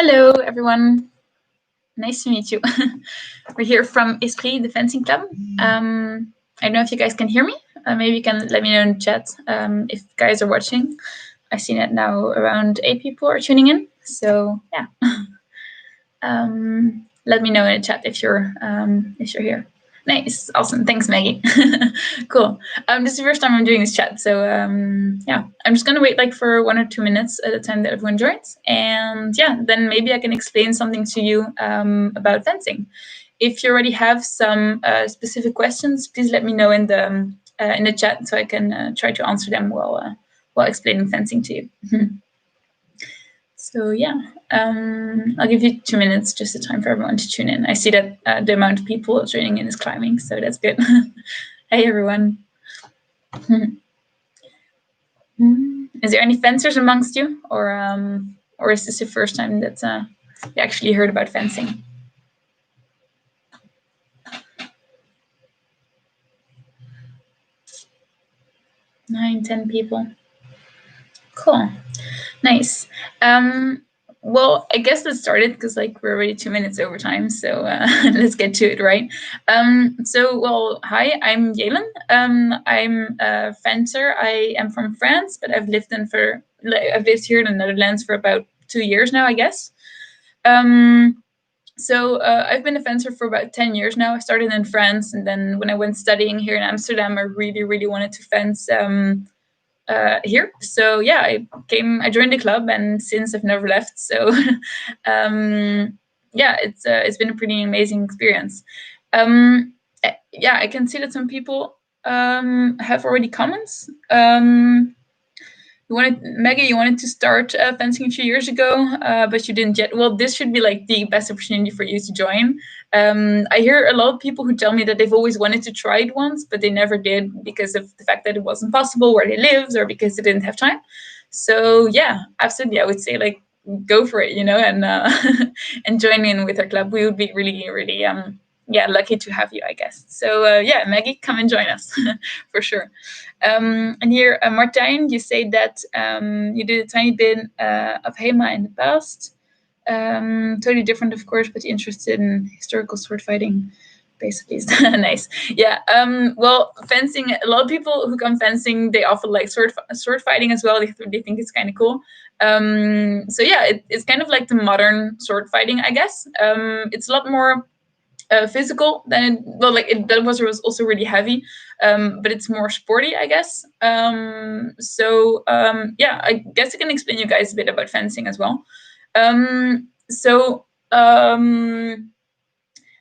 Hello, everyone. Nice to meet you. We're here from Esprit, the fencing club. I don't know if you guys can hear me. Maybe you can let me know in the chat if you guys are watching. I see that now around 8 people are tuning in. So yeah, let me know in the chat if you're here. Nice, awesome. Thanks, Maggie. Cool. This is the first time I'm doing this chat, so yeah, I'm just gonna wait like for 1 or 2 minutes at the time that everyone joins, and yeah, then maybe I can explain something to you about fencing. If you already have some specific questions, please let me know in the chat so I can try to answer them while explaining fencing to you. So yeah, I'll give you 2 minutes, just the time for everyone to tune in. I see that the amount of people joining in is climbing, so that's good. Hey everyone. Is there any fencers amongst you, or is this the first time that you actually heard about fencing? 9, 10 people. Cool. Nice. Well, I guess let's start it because like we're already 2 minutes over time, so let's get to it, right? Well, hi, I'm Jelen. I'm a fencer. I am from France, but I've lived here in the Netherlands for about 2 years now, I guess. I've been a fencer for about 10 years now. I started in France, and then when I went studying here in Amsterdam, I really, really wanted to fence here. So yeah, I joined the club, and since I've never left. So yeah, it's been a pretty amazing experience. Yeah, I can see that some people have already comments. Maggie, you wanted to start fencing a few years ago, but you didn't yet. Well, this should be like the best opportunity for you to join. I hear a lot of people who tell me that they've always wanted to try it once, but they never did because of the fact that it wasn't possible where they lived or because they didn't have time. So yeah, absolutely, I would say like go for it, and and join in with our club. We would be really, really lucky to have you, I guess. So yeah, Maggie, come and join us for sure. And here, Martijn, you say that you did a tiny bit of HEMA in the past. Totally different, of course, but interested in historical sword fighting, basically. Nice. Yeah. Well, fencing. A lot of people who come fencing, they often like sword fighting as well. They think it's kind of cool. So yeah, it's kind of like the modern sword fighting, I guess. It's a lot more physical than that was also really heavy, but it's more sporty, I guess. Yeah, I guess I can explain you guys a bit about fencing as well.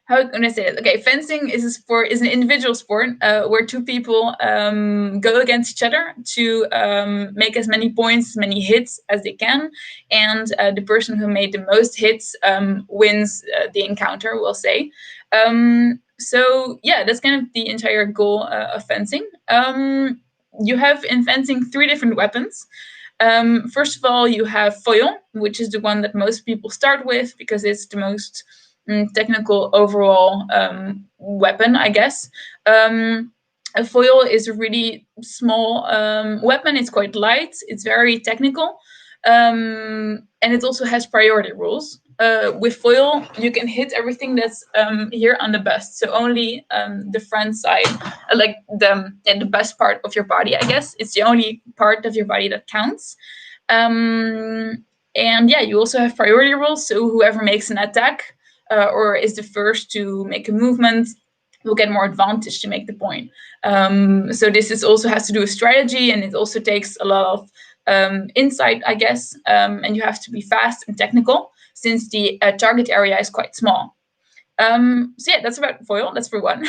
How can I say it? Okay, fencing is an individual sport where two people go against each other to make as many points, as many hits as they can, and the person who made the most hits wins the encounter, we'll say. So yeah, that's kind of the entire goal of fencing. You have in fencing 3 different weapons. First of all, you have foil, which is the one that most people start with because it's the most technical overall weapon, I guess. A foil is a really small weapon. It's quite light. It's very technical. And it also has priority rules. With foil, you can hit everything that's here on the bust. So only the front side, like the bust part of your body, I guess. It's the only part of your body that counts. And yeah, you also have priority rules. So whoever makes an attack or is the first to make a movement will get more advantage to make the point. So this also has to do with strategy, and it also takes a lot of insight, I guess, and you have to be fast and technical since the target area is quite small. So yeah, that's about foil. That's for one.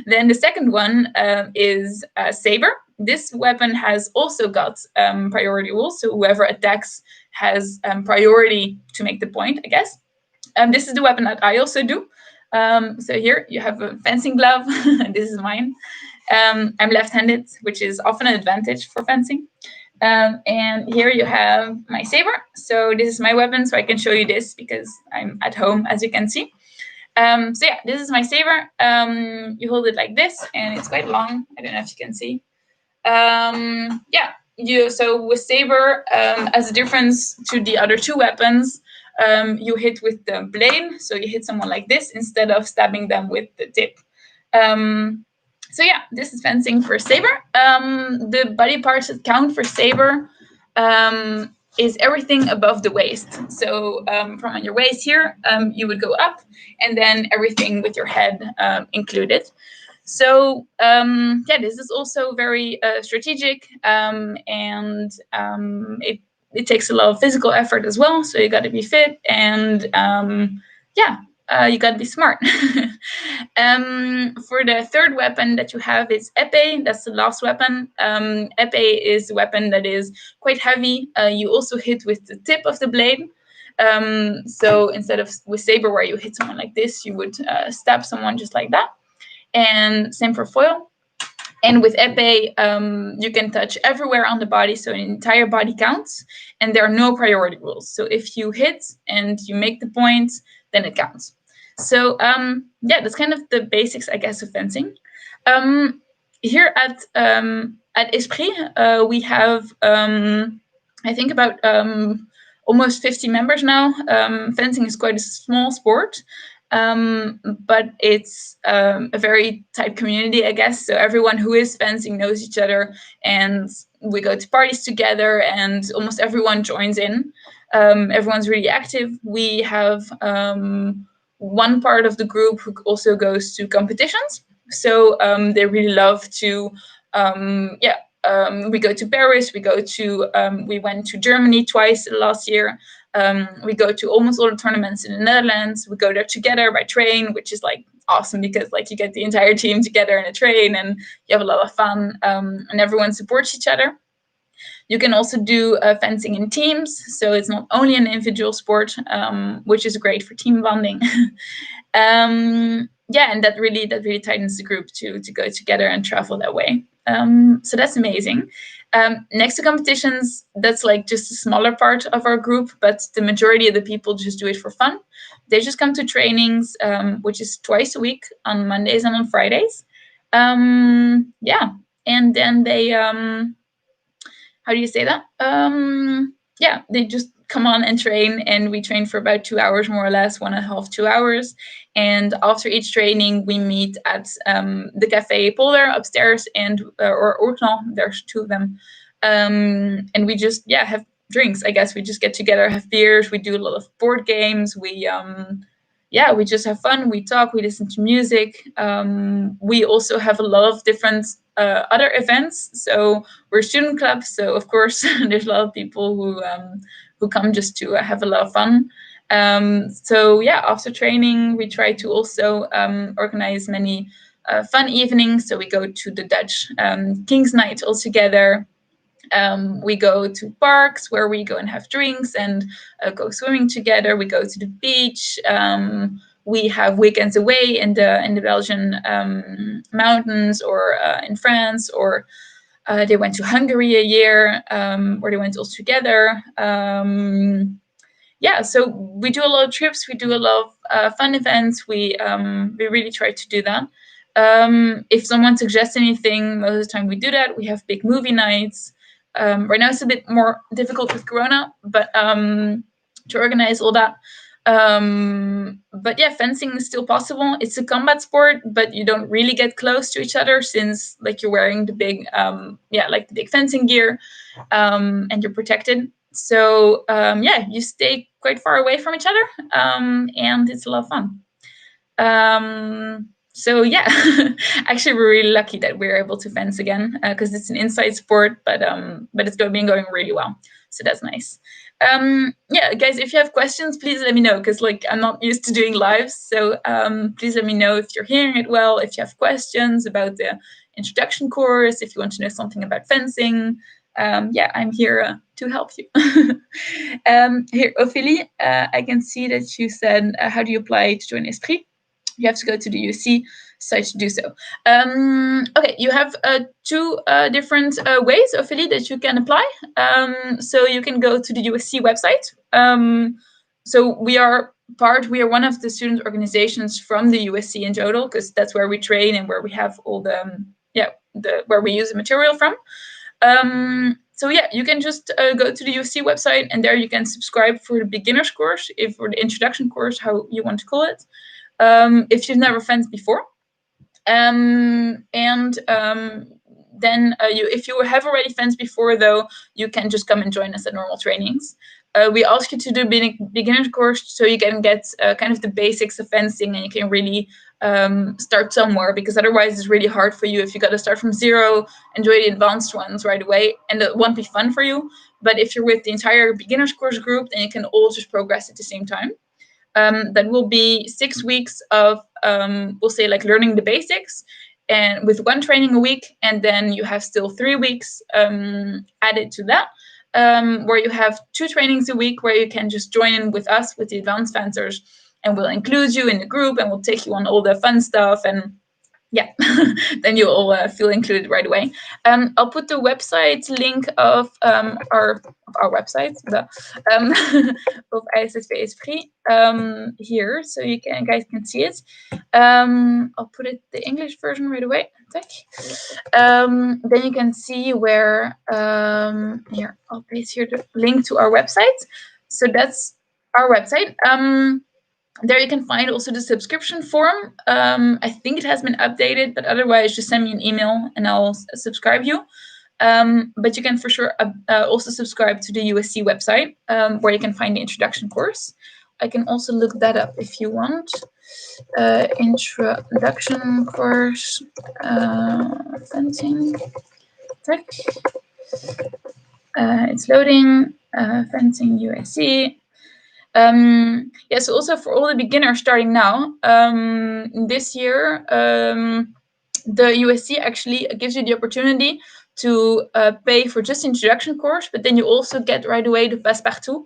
Then the second one is saber. This weapon has also got priority rules, so whoever attacks has priority to make the point, I guess. This is the weapon that I also do. So here you have a fencing glove. This is mine. I'm left-handed, which is often an advantage for fencing. And here you have my saber. So this is my weapon, so I can show you this because I'm at home, as you can see. So yeah, this is my saber. You hold it like this, and it's quite long. I don't know if you can see. Yeah, so with saber, as a difference to the other two weapons, you hit with the blade. So you hit someone like this instead of stabbing them with the tip. So yeah, this is fencing for saber. The body parts that count for saber is everything above the waist. So from on your waist here, you would go up, and then everything with your head included. So yeah, this is also very strategic, and it takes a lot of physical effort as well. So you got to be fit, and yeah, you got to be smart. For the third weapon that you have is épée. That's the last weapon. Épée is a weapon that is quite heavy. You also hit with the tip of the blade. So instead of with saber where you hit someone like this, you would stab someone just like that. And same for foil. And with épée, you can touch everywhere on the body, so an entire body counts, and there are no priority rules. So if you hit and you make the point, then it counts. So yeah, that's kind of the basics, I guess, of fencing. Here at Esprit, we have I think about almost 50 members now. Fencing is quite a small sport. But it's a very tight community, I guess. So everyone who is fencing knows each other, and we go to parties together, and almost everyone joins in. Everyone's really active. We have one part of the group who also goes to competitions. So they really love to, we go to Paris. We went to Germany twice last year. We go to almost all the tournaments in the Netherlands. We go there together by train, which is like awesome because like you get the entire team together in a train and you have a lot of fun, and everyone supports each other. You can also do fencing in teams, so it's not only an individual sport, which is great for team bonding. Yeah, and that really tightens the group to go together and travel that way. So that's amazing. Next to competitions, that's like just a smaller part of our group, but the majority of the people just do it for fun. They just come to trainings, which is twice a week on Mondays and on Fridays. Yeah, and then they how do you say that? Yeah, they just come on and train, and we train for about 2 hours, more or less, 1.5, 2 hours. And after each training, we meet at the Cafe Polder upstairs, and or Orknal. There's two of them, and we just have drinks. I guess we just get together, have beers. We do a lot of board games. We just have fun. We talk. We listen to music. We also have a lot of different other events. So we're a student club, so of course there's a lot of people who come just to have a lot of fun. So yeah, after training, we try to also organize many fun evenings. So we go to the Dutch King's Night all together. We go to parks where we go and have drinks and go swimming together. We go to the beach. We have weekends away in the Belgian mountains, or in France, or they went to Hungary a year, where they went all together. So we do a lot of trips. We do a lot of fun events. We really try to do that. If someone suggests anything, most of the time we do that. We have big movie nights. Right now it's a bit more difficult with Corona, but to organize all that. But yeah, fencing is still possible. It's a combat sport, but you don't really get close to each other since like you're wearing the big, the big fencing gear, and you're protected. So you stay quite far away from each other, and it's a lot of fun. So yeah, actually we're really lucky that we're able to fence again, because it's an inside sport, but it's been going really well. So that's nice. Guys, if you have questions, please let me know, because like I'm not used to doing lives. So please let me know if you're hearing it well, if you have questions about the introduction course, if you want to know something about fencing. I'm here to help you. Here, Ophélie, I can see that you said, how do you apply to join Esprit? You have to go to the USC site to do so. Okay, you have two different ways, Ophélie, that you can apply. So you can go to the USC website. So we are one of the student organizations from the USC in Jodel, because that's where we train and where we have all the where we use the material from. So yeah, you can just go to the USC website, and there you can subscribe for the beginner's course, if for the introduction course, how you want to call it, if you've never fenced before. Then if you have already fenced before, though, you can just come and join us at normal trainings. We ask you to do beginner course so you can get kind of the basics of fencing, and you can really start somewhere, because otherwise it's really hard for you if you got to start from zero, enjoy the advanced ones right away, and it won't be fun for you. But if you're with the entire beginners course group, then you can all just progress at the same time. That will be 6 weeks of, we'll say, like learning the basics, and with one training a week, and then you have still 3 weeks added to that, where you have 2 trainings a week, where you can just join in with us, with the advanced fencers, and we'll include you in the group, and we'll take you on all the fun stuff, and yeah, then you'll all feel included right away. I'll put the website link of our website, of A.S.S.V Esprit, here, so you guys can see it. I'll put it the English version right away. Then you can see where here, I'll paste here the link to our website. So that's our website. There you can find also the subscription form. I think it has been updated, but otherwise just send me an email and I'll subscribe you. But you can for sure also subscribe to the USC website, where you can find the introduction course. I can also look that up if you want. Introduction course, fencing tech. It's loading, fencing USC. Yes, also for all the beginners starting now, this year, the USC actually gives you the opportunity to pay for just the introduction course, but then you also get right away the passe-partout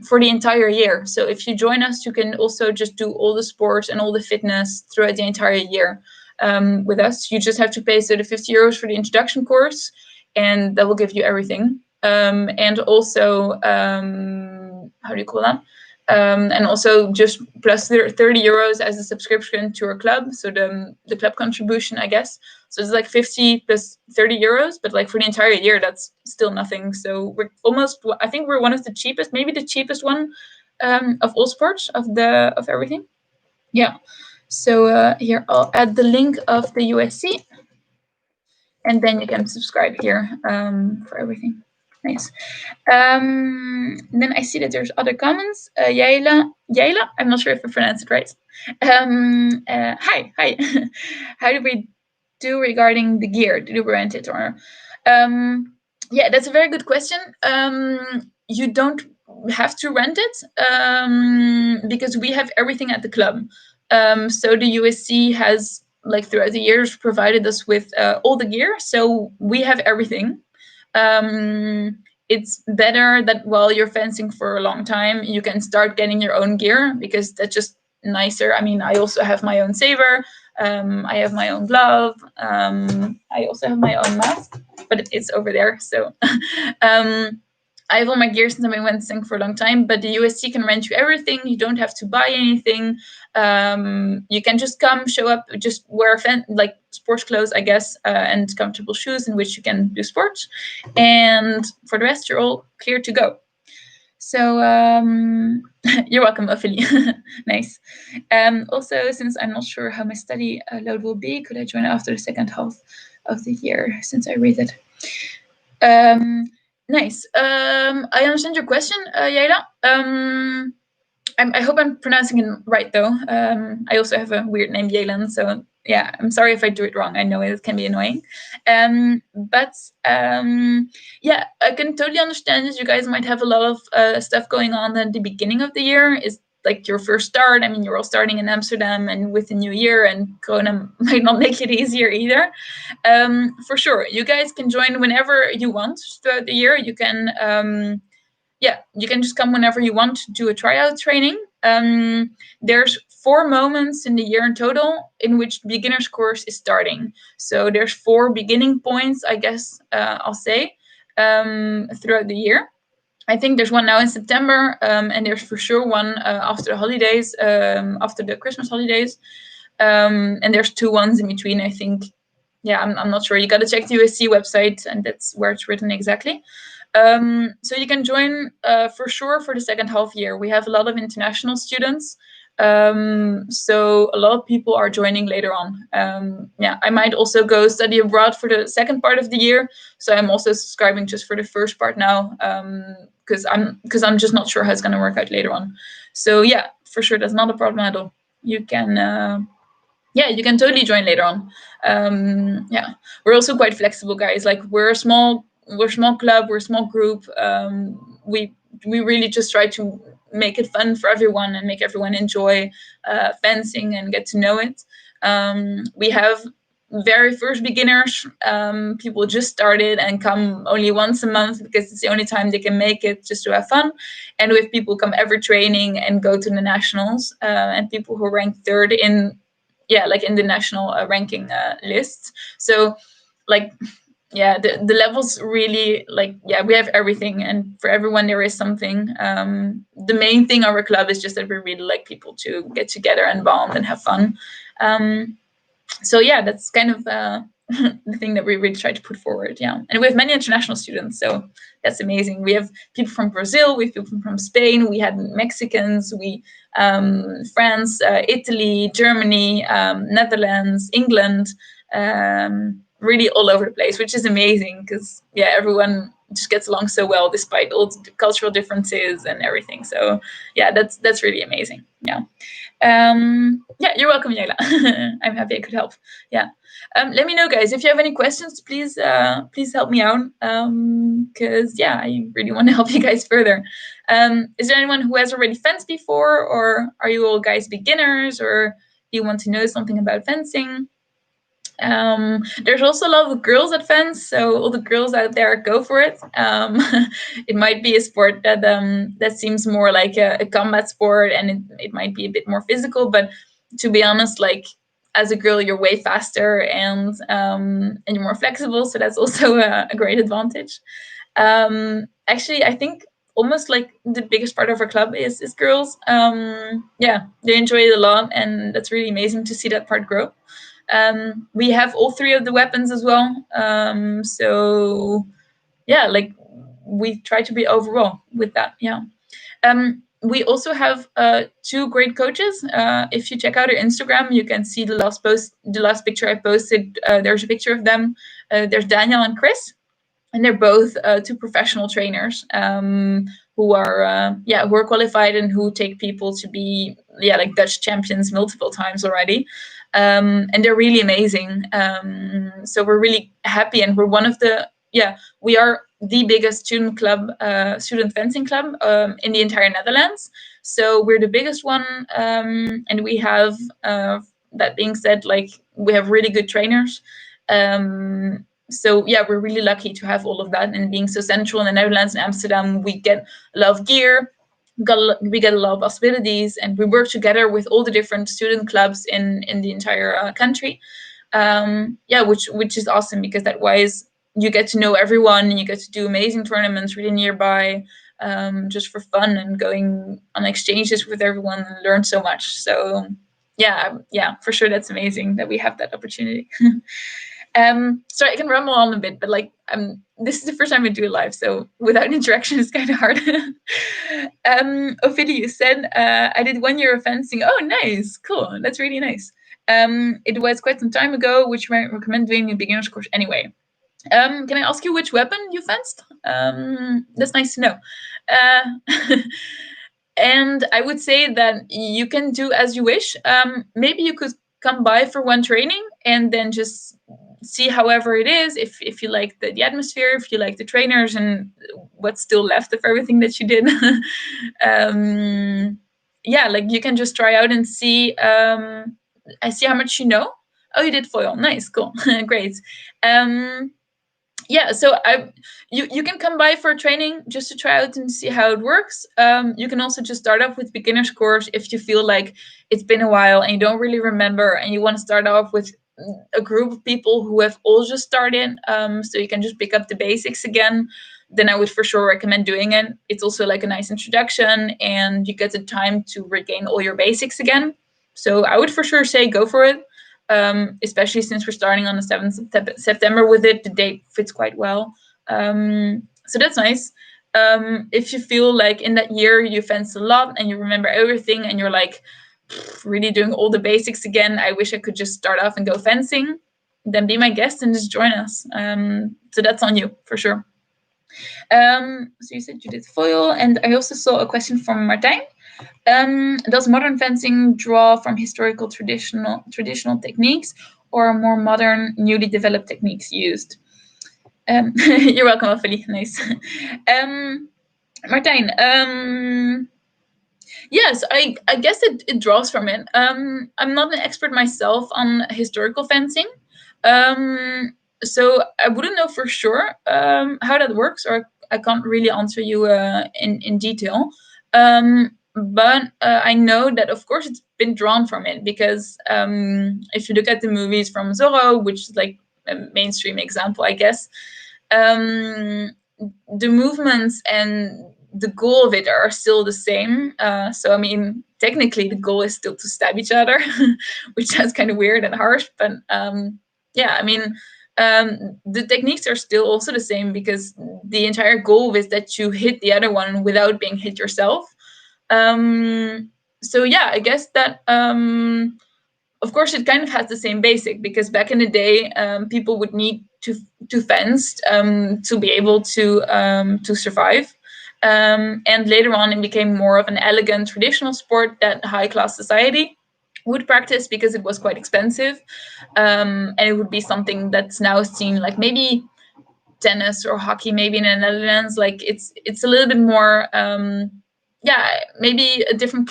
for the entire year. So if you join us, you can also just do all the sports and all the fitness throughout the entire year with us. You just have to pay the 50 euros for the introduction course, and that will give you everything. And also, how do you call that? And also just plus 30 euros as a subscription to our club. So the club contribution, I guess. So it's like 50 plus 30 euros, but like for the entire year, that's still nothing. So we're almost, I think we're one of the cheapest, maybe the cheapest one of all sports, of everything. Yeah. So here, I'll add the link of the USC, and then you can subscribe here for everything. Nice. Then I see that there's other comments. Yaila, I'm not sure if I pronounced it right. Hi. How do we do regarding the gear? Do we rent it or? Yeah, that's a very good question. You don't have to rent it because we have everything at the club. So the USC has, like, throughout the years provided us with all the gear, so we have everything. It's better that while you're fencing for a long time, you can start getting your own gear, because that's just nicer. I mean, I also have my own saber. I have my own glove. I also have my own mask, but it's over there. So I have all my gear since I've been fencing for a long time, but the USC can rent you everything. You don't have to buy anything. You can just come, show up, just wear like sports clothes, I guess, and comfortable shoes in which you can do sports. And for the rest, you're all clear to go. So you're welcome, Ophelie. Nice. Also, since I'm not sure how my study load will be, could I join after the second half of the year, since I read it? Nice. I understand your question, Yaila. I hope I'm pronouncing it right, though. I also have a weird name, Yelan, so yeah, I'm sorry if I do it wrong. I know it can be annoying. But yeah, I can totally understand that you guys might have a lot of stuff going on at the beginning of the year. Is like your first start. I mean, you're all starting in Amsterdam and with the new year, and Corona might not make it easier either. For sure, you guys can join whenever you want throughout the year. You can, yeah, you can just come whenever you want to do a tryout training. There's 4 moments in the year in total in which the beginner's course is starting. So there's 4 beginning points, I guess, I'll say, throughout the year. I think there's one now in September, and there's for sure one after the holidays, after the Christmas holidays. And there's 2 ones in between, I think. yeah, I'm not sure. You got to check the USC website, and that's where it's written exactly. So you can join for sure for the second half year. We have a lot of international students. So a lot of people are joining later on. Yeah, I might also go study abroad for the second part of the year. So I'm also subscribing just for the first part now, because I'm just not sure how it's going to work out later on. So yeah, for sure, that's not a problem at all. You can yeah, you can totally join later on. Yeah, we're also quite flexible, guys. Like we're a small club, we're a small group. We really just try to make it fun for everyone and make everyone enjoy fencing and get to know it. We have very first beginners, people just started and come only once a month because it's the only time they can make it just to have fun. And we have people come every training and go to the nationals, and people who rank third in, yeah, like in the national ranking list. So like, yeah, the levels really, like, yeah, we have everything, and for everyone there is something. The main thing of our club is just that we really like people to get together and bond and have fun. So yeah, that's kind of the thing that we really try to put forward. Yeah, and we have many international students, so that's amazing. We have people from Brazil, we have people from Spain, we had Mexicans, we France, Italy, Germany, Netherlands, England, really all over the place, which is amazing because yeah, everyone just gets along so well despite all the cultural differences and everything. So yeah, that's really amazing. Yeah. Yeah, you're welcome, Yela. I'm happy I could help. Yeah. Let me know, guys, if you have any questions. Please help me out, because yeah, I really want to help you guys further. Is there anyone who has already fenced before, or are you all guys beginners, or do you want to know something about fencing? There's also a lot of girls that fence, so all the girls out there, go for it. It might be a sport that seems more like a combat sport, and it might be a bit more physical. But to be honest, like as a girl, you're way faster and you're more flexible, so that's also a great advantage. Actually, I think almost like the biggest part of our club is girls. Yeah, they enjoy it a lot, and that's really amazing to see that part grow. We have all three of the weapons as well. So yeah, like we try to be overall with that. Yeah. We also have two great coaches. If you check out our Instagram, you can see the last picture I posted. There's a picture of them. There's Daniel and Chris, and they're both two professional trainers, who are qualified and who take people to be like Dutch champions multiple times already. And they're really amazing. So we're really happy, and we're one of the we are the biggest student fencing club in the entire Netherlands. So we're the biggest one, and we have, that being said, like we have really good trainers. So yeah, we're really lucky to have all of that, and being so central in the Netherlands and Amsterdam, we get a lot of gear. We get a lot of possibilities, and we work together with all the different student clubs in the entire country. Which is awesome, because that wise you get to know everyone, and you get to do amazing tournaments really nearby, just for fun, and going on exchanges with everyone and learn so much. So yeah, for sure, that's amazing that we have that opportunity. Sorry, I can ramble on a bit, but like, this is the first time I do it live, so without interaction is kind of hard. Ophelia said, I did 1 year of fencing. Oh, nice, cool, that's really nice. It was quite some time ago, which I recommend doing a beginner's course anyway. Can I ask you which weapon you fenced? That's nice to know. And I would say that you can do as you wish. Maybe you could come by for one training and then just see however it is, if you like the atmosphere, if you like the trainers, and what's still left of everything that you did. Like you can just try out and see. I see how much you know. Oh, you did foil. Nice, cool. Great. So you can come by for a training just to try out and see how it works. You can also just start off with beginner's course if you feel like it's been a while and you don't really remember, and you want to start off with a group of people who have all just started, so you can just pick up the basics again. Then I would for sure recommend doing it. It's also like a nice introduction, and you get the time to regain all your basics again. So I would for sure say go for it. especially since we're starting on the 7th of September with it. The date fits quite well. So that's nice. If you feel like in that year you fenced a lot and you remember everything and you're like really doing all the basics again, I wish I could just start off and go fencing, then be my guest and just join us. So that's on you for sure. So you said you did foil, and I also saw a question from Martijn. Does modern fencing draw from historical traditional techniques, or more modern, newly developed techniques used? You're welcome, Ophelie. Nice. Martijn, yes, I guess it draws from it. I'm not an expert myself on historical fencing, so I wouldn't know for sure how that works, or I can't really answer you in detail. But I know that, of course, it's been drawn from it because if you look at the movies from Zorro, which is like a mainstream example, I guess, the movements and the goal of it are still the same. So, I mean, technically the goal is still to stab each other, which sounds kind of weird and harsh. But yeah, I mean, the techniques are still also the same because the entire goal is that you hit the other one without being hit yourself. So yeah, I guess that of course it kind of has the same basic, because back in the day people would need to fence to be able to survive. And later on it became more of an elegant traditional sport that high class society would practice because it was quite expensive, and it would be something that's now seen like maybe tennis or hockey maybe in the Netherlands. Like it's a little bit more yeah, maybe a different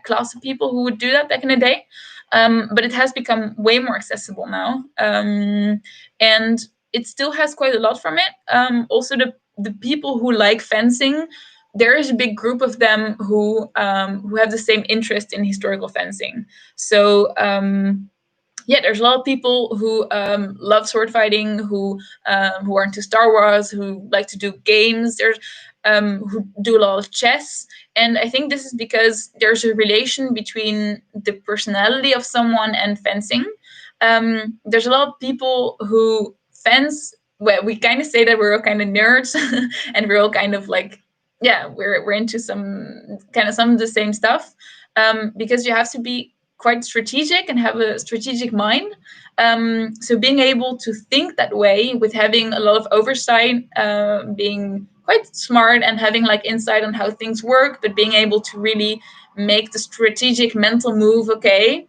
class of people who would do that back in the day. But it has become way more accessible now, and it still has quite a lot from it. Also, the people who like fencing, there is a big group of them who have the same interest in historical fencing. So yeah, there's a lot of people who love sword fighting, who are into Star Wars, who like to do games. There's who do a lot of chess, and I think this is because there's a relation between the personality of someone and fencing. There's a lot of people who fence. Well, we kind of say that we're all kind of nerds, and we're all kind of like, yeah, we're into some of the same stuff, because you have to be quite strategic and have a strategic mind. So being able to think that way with having a lot of oversight, being quite smart and having like insight on how things work, but being able to really make the strategic mental move. Okay,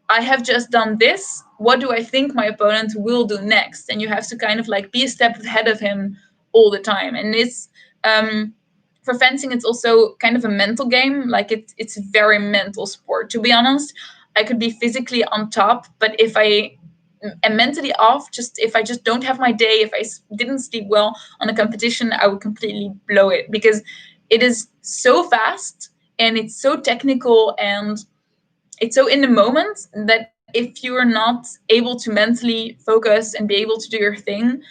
I have just done this. What do I think my opponent will do next? And you have to kind of like be a step ahead of him all the time. And it's for fencing, it's also kind of a mental game. Like it's a very mental sport. To be honest, I could be physically on top, but if I am mentally off, just if I just don't have my day, if I didn't sleep well on a competition, I would completely blow it, because it is so fast and it's so technical and it's so in the moment that if you're not able to mentally focus and be able to do your thing,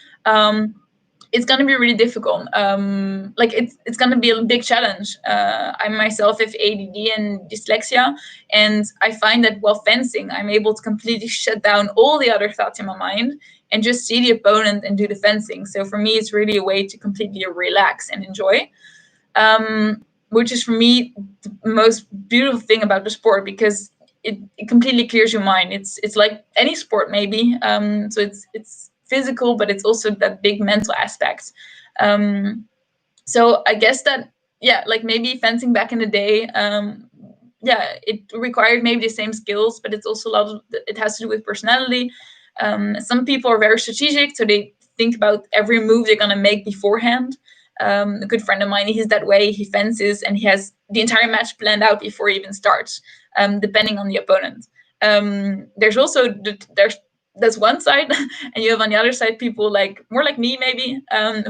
it's going to be really difficult. Like it's going to be a big challenge. I myself have ADD and dyslexia, and I find that while fencing, I'm able to completely shut down all the other thoughts in my mind and just see the opponent and do the fencing. So for me, it's really a way to completely relax and enjoy. Which is for me the most beautiful thing about the sport, because it completely clears your mind. It's like any sport maybe. So it's physical, but it's also that big mental aspect. So I guess that, yeah, like maybe fencing back in the day, yeah, it required maybe the same skills, but it's also a lot of, it has to do with personality. Some people are very strategic, so they think about every move they're gonna make beforehand. A good friend of mine, he's that way. He fences and he has the entire match planned out before he even starts, depending on the opponent. There's also there's that's one side, and you have on the other side people like more like me maybe,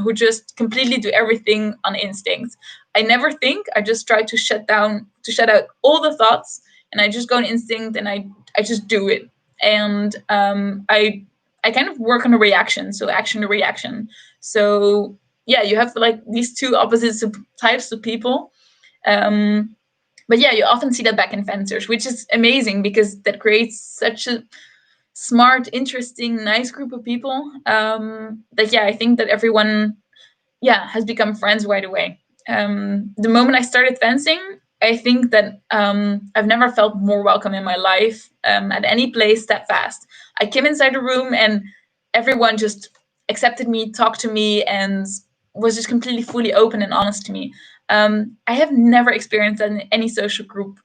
who just completely do everything on instinct. I never think. I just try to shut out all the thoughts, and I just go on instinct, and I just do it. And I kind of work on a reaction, so action to reaction. So yeah, you have like these two opposites types of people. But yeah, you often see that back in fencers, which is amazing because that creates such a smart, interesting, nice group of people. That I think that everyone has become friends right away. The moment I started fencing, I think that I've never felt more welcome in my life at any place that fast. I came inside a room and everyone just accepted me, talked to me, and was just completely fully open and honest to me. I have never experienced that in any social group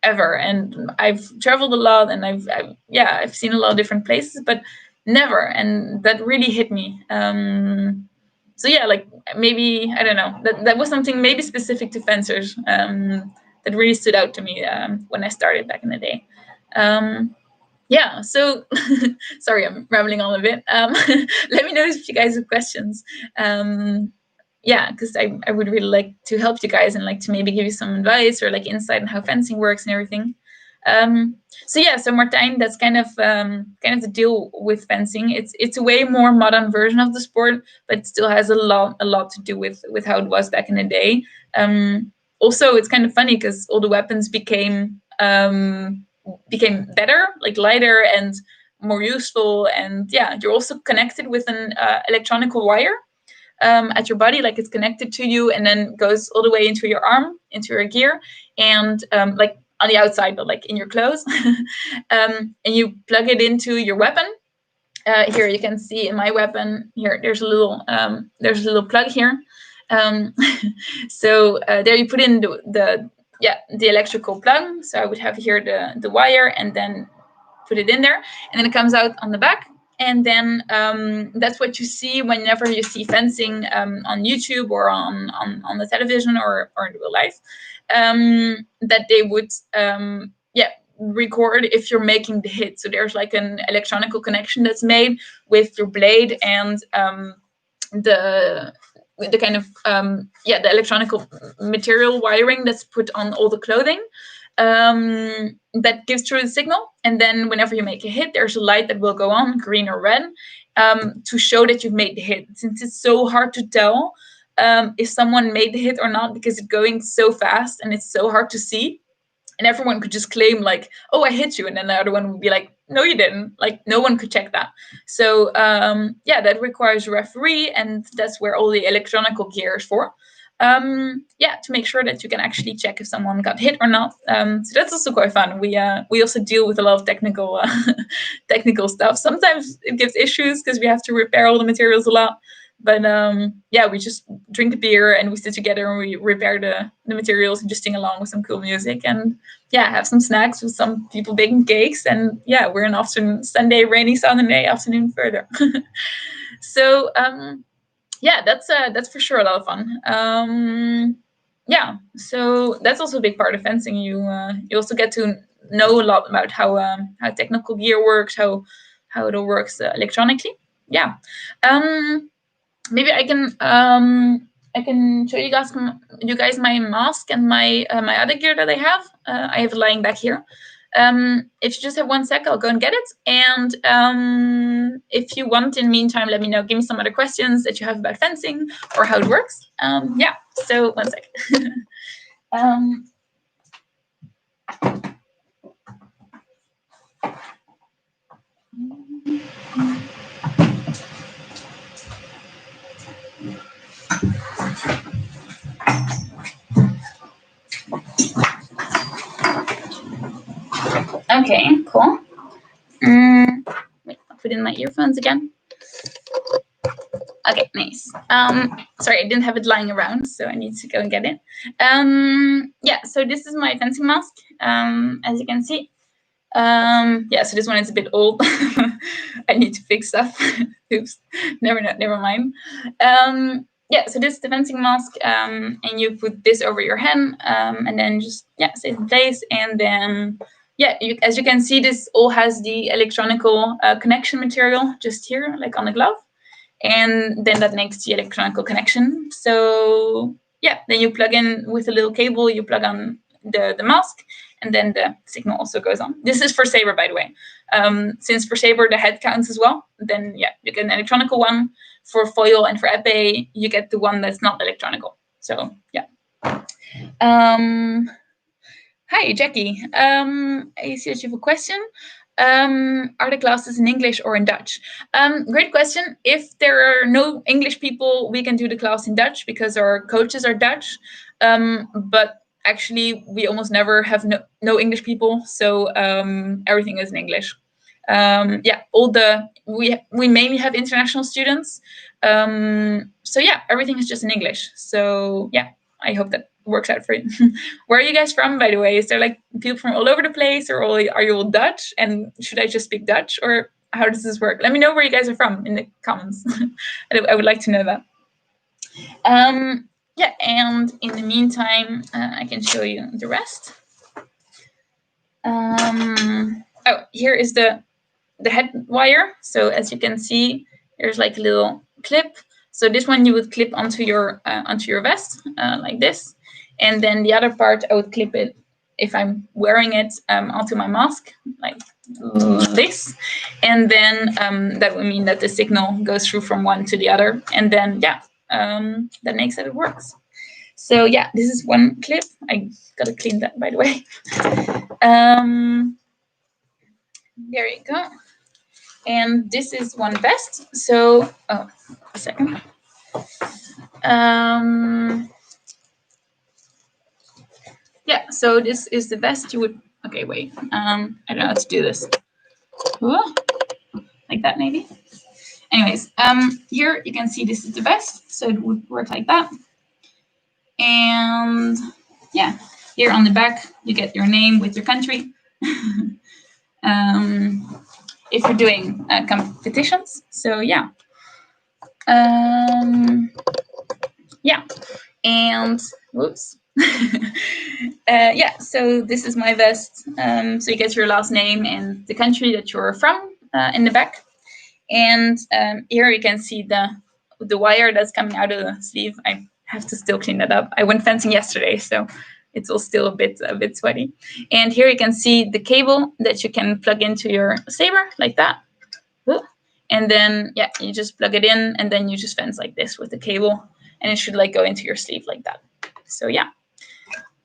ever, and I've traveled a lot, and I've seen a lot of different places, but never, and that really hit me. So like maybe I don't know, that was something maybe specific to fencers that really stood out to me when I started back in the day. So sorry, I'm rambling on a bit. Let me know if you guys have questions. Because I would really like to help you guys and like to maybe give you some advice or like insight on how fencing works and everything. So Martijn, that's kind of the deal with fencing. It's a way more modern version of the sport, but it still has a lot to do with how it was back in the day. Also, it's kind of funny because all the weapons became better, like lighter and more useful, and you're also connected with an electronical wire at your body, like it's connected to you and then goes all the way into your arm, into your gear, and like on the outside, but like in your clothes. And you plug it into your weapon. Here you can see in my weapon. Here, there's a little plug here. So there you put in the electrical plug. So I would have here the wire, and then put it in there, and then it comes out on the back. And then that's what you see whenever you see fencing on YouTube or on the television or in real life. That they would record if you're making the hit. So there's like an electronical connection that's made with your blade and the kind of the electronical material wiring that's put on all the clothing. That gives through the signal, and then whenever you make a hit, there's a light that will go on, green or red, to show that you've made the hit. Since it's so hard to tell if someone made the hit or not, because it's going so fast and it's so hard to see, and everyone could just claim like, oh, I hit you, and then the other one would be like, no, you didn't. Like, no one could check that. So that requires a referee, and that's where all the electronical gear is for. To make sure that you can actually check if someone got hit or not. So that's also quite fun. We also deal with a lot of technical technical stuff. Sometimes it gives issues because we have to repair all the materials a lot. But we just drink a beer and we sit together and we repair the materials and just sing along with some cool music and have some snacks with some people baking cakes, and we're an afternoon Sunday, rainy Sunday afternoon further. So that's for sure a lot of fun. So that's also a big part of fencing. You also get to know a lot about how technical gear works, how it all works electronically. Maybe I can show you guys my mask and my other gear that I have. I have it lying back here. If you just have 1 sec, I'll go and get it. And if you want, in the meantime, let me know. Give me some other questions that you have about fencing or how it works. So 1 sec. Okay, cool. Wait, I'll put in my earphones again. Okay, nice. Sorry, I didn't have it lying around, so I need to go and get it. So this is my fencing mask, as you can see. So this one is a bit old. I need to fix stuff. Oops, never mind. So this is the fencing mask, and you put this over your hand, and then just stay in place, and then as you can see, this all has the electronical connection material just here, like on the glove, and then that makes the electronical connection. So then you plug in with a little cable, you plug on the mask, and then the signal also goes on. This is for saber, by the way. Since for saber the head counts as well, then you get an electronical one. For foil and for épée, you get the one that's not electronical. So hi Jackie. I see that you have a question. Are the classes in English or in Dutch? Great question. If there are no English people, we can do the class in Dutch because our coaches are Dutch. But actually, we almost never have no English people, so everything is in English. Yeah, we mainly have international students. So yeah, everything is just in English. So yeah, I hope that works out for you. Where are you guys from, by the way? Is there like people from all over the place, or are you all Dutch? And should I just speak Dutch, or how does this work? Let me know where you guys are from in the comments. I would like to know that. Yeah, and in the meantime, I can show you the rest. Oh, here is the head wire. So as you can see, there's like a little clip. So this one you would clip onto your vest like this, and then the other part I would clip it if I'm wearing it onto my mask like this, and then that would mean that the signal goes through from one to the other, and then yeah, that makes it works. So yeah, this is one clip. I gotta clean that, by the way. There you go. And this is one vest. So, oh, a second. Yeah, so this is the vest you would, okay, wait. I don't know how to do this. Like that, maybe. Anyways, here you can see this is the vest. So it would work like that. And yeah, here on the back, you get your name with your country. If you're doing competitions. So yeah. Yeah, and whoops. Yeah, so this is my vest. So you get your last name and the country that you're from in the back. And here you can see the wire that's coming out of the sleeve. I have to still clean that up. I went fencing yesterday, so it's all still a bit sweaty. And here you can see the cable that you can plug into your saber like that. And then yeah, you just plug it in, and then you just fence like this with the cable, and it should like go into your sleeve like that. So yeah,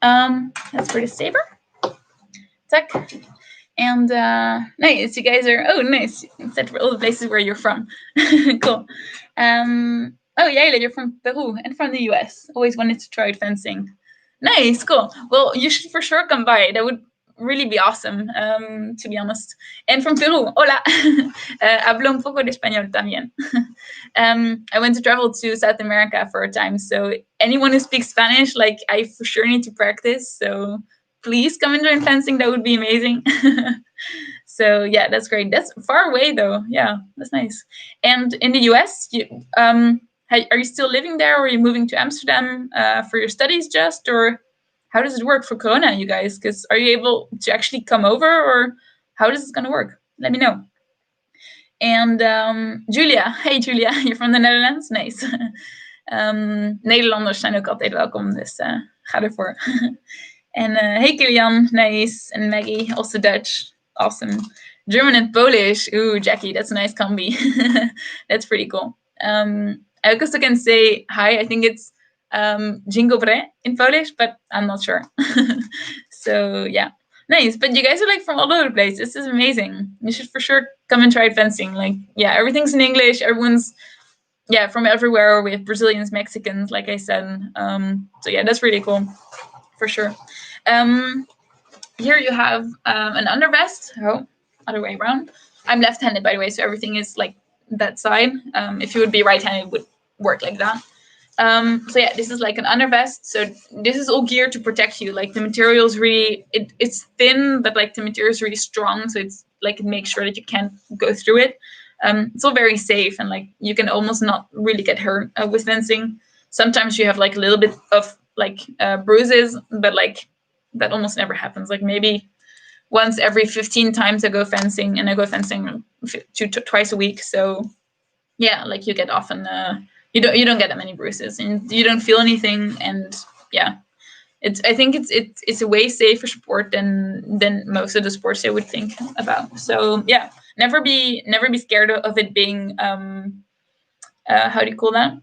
that's for the saber. Tuck. And nice, you guys are, oh nice, except for all the places where you're from. Cool. Oh yeah, you're from Peru and from the US. Always wanted to try fencing. Nice, cool. Well, you should for sure come by. That would really be awesome, to be honest. And from Peru, hola. Hablo un poco de español también. I went to travel to South America for a time, so anyone who speaks Spanish, like I for sure need to practice. So please come and join fencing. That would be amazing. So yeah, that's great. That's far away though. Yeah, that's nice. And in the US, are you still living there, or are you moving to Amsterdam for your studies just, or how does it work for Corona, you guys? Because are you able to actually come over, or how does this going to work? Let me know. And Julia, hey Julia, you're from the Netherlands? Nice. Nederlanders zijn ook altijd welkom, dus ga ervoor. And hey Kilian, nice. And Maggie, also Dutch. Awesome. German and Polish. Ooh, Jackie, that's a nice combi. That's pretty cool. I also can say hi. I think it's Dzień dobry in Polish, but I'm not sure. So yeah, nice. But you guys are like from all over the place. This is amazing. You should for sure come and try fencing. Like, yeah, everything's in English. Everyone's from everywhere. We have Brazilians, Mexicans, like I said. So yeah, that's really cool, for sure. Here you have an undervest. Oh, other way around. I'm left-handed, by the way, so everything is like that side. If you would be right-handed, it would work like that. So yeah, this is like an undervest. So this is all geared to protect you. Like the material is really, it's thin, but like the material is really strong. So it's like it makes sure that you can't go through it. It's all very safe, and like you can almost not really get hurt with fencing. Sometimes you have like a little bit of like bruises, but like that almost never happens. Like maybe once every 15 times I go fencing, and I go fencing twice a week. So yeah, like you get often you don't get that many bruises, and you don't feel anything. And yeah, I think it's a way safer sport than most of the sports I would think about. So yeah, never be scared of it being how do you call that?